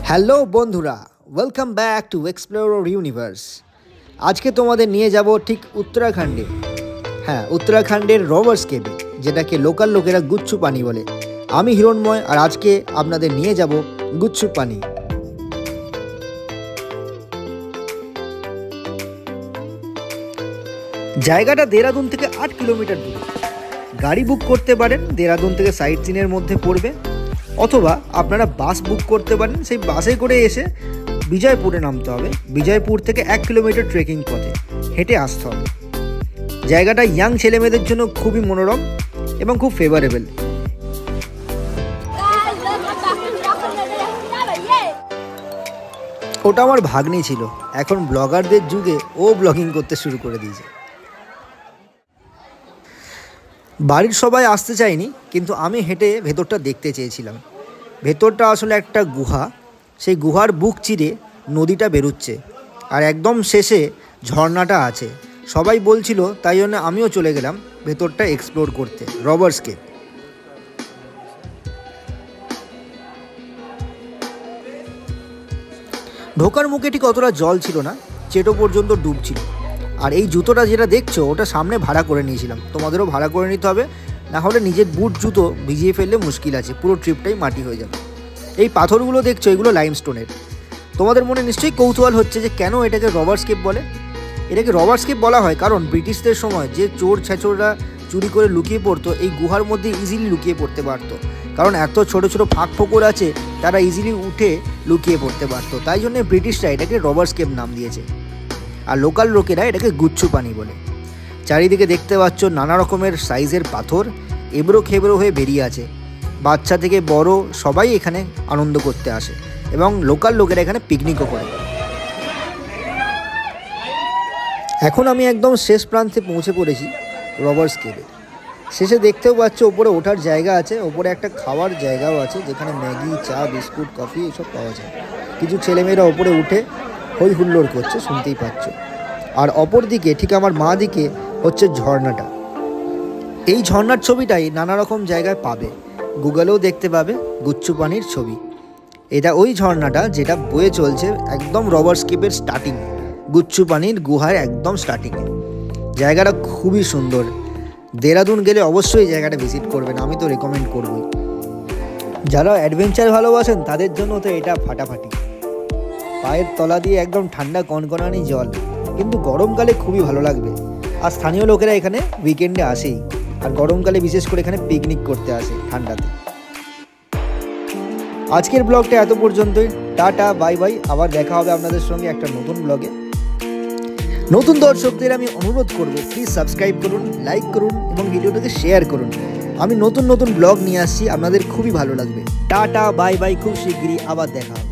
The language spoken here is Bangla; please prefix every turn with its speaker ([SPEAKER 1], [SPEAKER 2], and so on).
[SPEAKER 1] হ্যালো বন্ধুরা, welcome back to explore universe. আজকে তোমাদের নিয়ে যাব ঠিক উত্তরাখণ্ডে। হ্যাঁ, উত্তরাখণ্ডের রবার্স কেভে, যেটাকে লোকাল লোকেরা গুচ্ছু পানি বলে। আমি হিরণময়, আর আজকে আপনাদের নিয়ে যাব গুচ্ছু পানি। জায়গাটা দেরাদুন থেকে 8 কিলোমিটার দূরে। গাড়ি বুক করতে পারেন, দেরাদুন থেকে সাইট সিনের মধ্যে পড়বে, অথবা আপনারা বাস বুক করতে পারেন। সেই বাসে করে এসে বিজয়পুরে নামতে হবে। বিজয়পুর থেকে 1 কিলোমিটার ট্রেকিং পথে হেঁটে আসতে হবে। জায়গাটা ইয়াং ছেলেমেয়েদের জন্য খুবই মনোরম এবং খুব ফেভারেবল। ওটা আমার ভাগ্নি ছিল, এখন ব্লগারদের যুগে ও ব্লগিং করতে শুরু করে দিয়েছে। বাড়ির সবাই আসতে চায়নি, কিন্তু আমি হেঁটে ভেতরটা দেখতে চেয়েছিলাম। ভেতরটা আসলে একটা গুহা। সেই গুহার বুক চিরে নদীটা বেরোচ্ছে, আর একদম শেষে ঝর্ণাটা আছে। সবাই বলছিল, তাই জন্য আমিও চলে গেলাম ভেতরটা এক্সপ্লোর করতে। Robbers cave. ঢোকার মুখে ঠিক অতটা জল ছিল না, চেটো পর্যন্ত ডুবছিল। আর এই জুতোটা যেটা দেখছো, ওটা সামনে ভাড়া করে নিয়েছিলাম। তোমাদেরও ভাড়া করে নিতে হবে, না হলে নিজের বুট জুতো ভিজিয়ে ফেললে মুশকিল আছে, পুরো ট্রিপটাই মাটি হয়ে যাবে। এই পাথরগুলো দেখছো, এগুলো লাইমস্টোনের। তোমাদের মনে নিশ্চয়ই কৌতূহল হচ্ছে যে কেন এটাকে রবার্স কেভ বলে। এটাকে রবার্স কেভ বলা হয় কারণ ব্রিটিশদের সময় যে চোর ছেচোররা চুরি করে লুকিয়ে পড়তো, এই গুহার মধ্যে ইজিলি লুকিয়ে পড়তে পারতো। কারণ এত ছোট ছোট ফাঁক ফোকর আছে, তারা ইজিলি উঠে লুকিয়ে পড়তে পারতো। তাই জন্য ব্রিটিশরা এটাকে রবার্স কেভ নাম দিয়েছে। আর লোকাল লোকেরা এটাকে গুচ্ছু পানি বলে। চারিদিকে দেখতে পাচ্ছ নানা রকমের সাইজের পাথর এবড়ো খেবড়ো হয়ে বেরিয়ে আছে। বাচ্চা থেকে বড় সবাই এখানে আনন্দ করতে আসে, এবং লোকাল লোকেরা এখানে পিকনিকও করে। এখন আমি একদম শেষ প্রান্তে পৌঁছে পড়েছি রবার্স কেভে। শেষে দেখতেও পাচ্ছ ওপরে ওঠার জায়গা আছে, ওপরে একটা খাওয়ার জায়গাও আছে, যেখানে ম্যাগি, চা, বিস্কুট, কফি এসব পাওয়া যায়। কিছু ছেলেমেয়েরা ওপরে উঠে হই হুল্লোড় করছে, শুনতেই পাচ্ছ। আর অপর দিকে ঠিক আমার মা দিকে হচ্ছে ঝর্ণাটা। এই ঝর্ণার ছবিটাই নানা রকম জায়গায় পাবে, গুগলেও দেখতে পাবে গুচ্ছু পানির ছবি। এটা ওই ঝর্ণাটা যেটা বয়ে চলছে একদম রবার্স কেভের স্টার্টিং, গুচ্ছু পানির গুহার একদম স্টার্টিংয়ে। জায়গাটা খুবই সুন্দর। দেরাদুন গেলে অবশ্যই জায়গাটা ভিজিট করবেন, আমি তো রেকমেন্ড করবই। যারা অ্যাডভেঞ্চার ভালোবাসেন তাদের জন্য তো এটা ফাটাফাটি। পায়ের তলা দিয়ে একদম ঠান্ডা কনকনানি জল, কিন্তু গরমকালে খুবই ভালো লাগবে। আর স্থানীয় লোকেরা এখানে উইকেন্ডে আসেই, আর গরমকালে বিশেষ করে এখানে পিকনিক করতে আসে ঠান্ডাতে। আজকের ব্লগটা এত পর্যন্তই। Tata, bye bye. আবার দেখা হবে আপনাদের সঙ্গে একটা নতুন ব্লগে। নতুন দর্শকদের আমি অনুরোধ করব, প্লিজ সাবস্ক্রাইব করুন, লাইক করুন এবং ভিডিওটাকে শেয়ার করুন। আমি নতুন নতুন ব্লগ নিয়ে আসছি, আপনাদের খুবই ভালো লাগবে। Tata, bye bye. খুব শিগগিরই আবার দেখা হবে।